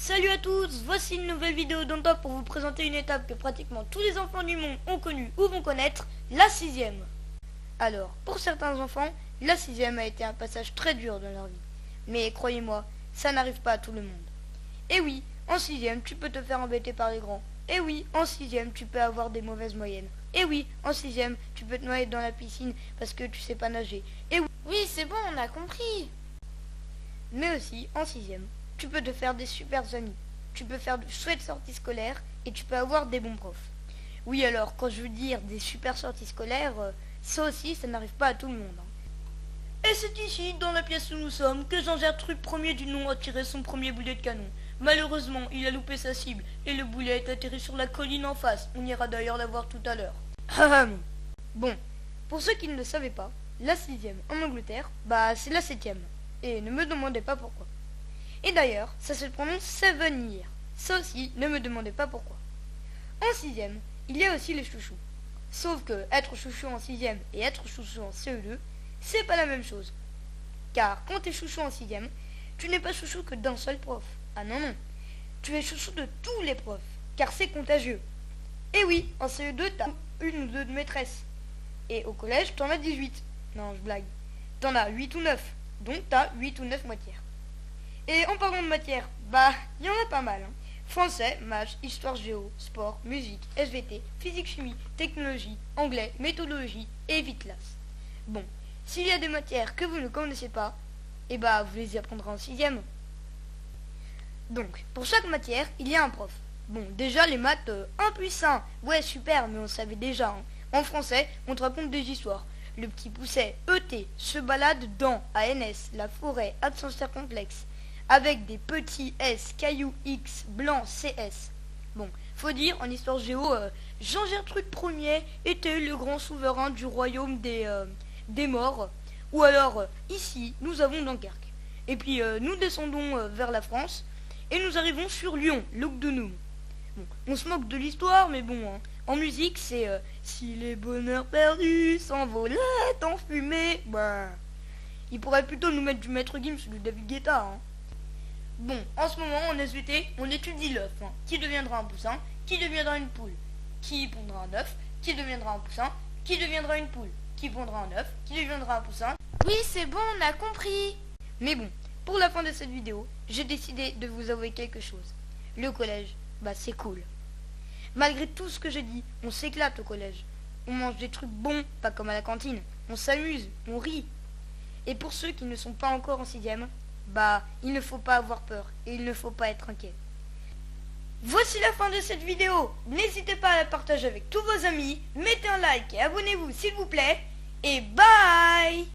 Salut à tous, voici une nouvelle vidéo d'Antop pour vous présenter une étape que pratiquement tous les enfants du monde ont connue ou vont connaître, la sixième. Alors, pour certains enfants, la sixième a été un passage très dur dans leur vie. Mais croyez-moi, ça n'arrive pas à tout le monde. Et oui, en sixième, tu peux te faire embêter par les grands. Et oui, en sixième, tu peux avoir des mauvaises moyennes. Et oui, en sixième, tu peux te noyer dans la piscine parce que tu sais pas nager. Et oui, c'est bon, on a compris. Mais aussi, en sixième, tu peux te faire des super amis. Tu peux faire de chouettes sorties scolaires et tu peux avoir des bons profs. Oui, alors, quand je veux dire des super sorties scolaires, ça aussi, ça n'arrive pas à tout le monde. Et c'est ici, dans la pièce où nous sommes, que Jean-Gertrude Ier du nom a tiré son premier boulet de canon. Malheureusement, il a loupé sa cible et le boulet est atterri sur la colline en face. On ira d'ailleurs la voir tout à l'heure. Bon, pour ceux qui ne le savaient pas, la sixième en Angleterre, c'est la septième. Et ne me demandez pas pourquoi. Et d'ailleurs, ça se prononce 7 year. Ça aussi, ne me demandez pas pourquoi. En sixième, il y a aussi les chouchous. Sauf que être chouchou en sixième et être chouchou en CE2, c'est pas la même chose. Car quand tu es chouchou en sixième, tu n'es pas chouchou que d'un seul prof. Ah non, non. Tu es chouchou de tous les profs, car c'est contagieux. Et oui, en CE2, t'as une ou deux maîtresses. Et au collège, t'en as 18. Non, je blague. T'en as 8 ou 9. Donc t'as 8 ou 9 matières. Et en parlant de matières, il y en a pas mal. Français, maths, histoire géo, sport, musique, SVT, physique chimie, technologie, anglais, méthodologie et vie de classe. Bon, s'il y a des matières que vous ne connaissez pas, vous les y apprendrez en sixième. Donc, pour chaque matière, il y a un prof. Bon, déjà les maths 1 plus 1, ouais super, mais on savait déjà. En français, on te raconte des histoires. Le petit Pousset, ET, se balade dans ANS, la forêt, accent circonflexe, avec des petits S, cailloux X, blanc CS. Bon, faut dire, en histoire géo, Jean-Gertrude Ier était le grand souverain du royaume des morts. Ou alors, ici, nous avons Dunkerque. Et puis, nous descendons vers la France, et nous arrivons sur Lyon, Lugdunum. Bon, on se moque de l'histoire, mais bon, en musique, c'est si les bonheurs perdus s'envolaient en fumée. Il pourrait plutôt nous mettre du Maître Gims ou du David Guetta. Bon, en ce moment, en SVT, on étudie l'œuf. Qui deviendra un poussin? Qui deviendra une poule? Qui pondra un œuf? Qui deviendra un poussin? Qui deviendra une poule? Qui pondra un œuf? Qui deviendra un poussin? Oui, c'est bon, on a compris. Mais bon, pour la fin de cette vidéo, j'ai décidé de vous avouer quelque chose. Le collège, c'est cool. Malgré tout ce que j'ai dit, on s'éclate au collège. On mange des trucs bons, pas comme à la cantine. On s'amuse, on rit. Et pour ceux qui ne sont pas encore en sixième, il ne faut pas avoir peur et il ne faut pas être inquiet. Voici la fin de cette vidéo. N'hésitez pas à la partager avec tous vos amis. Mettez un like et abonnez-vous s'il vous plaît. Et bye!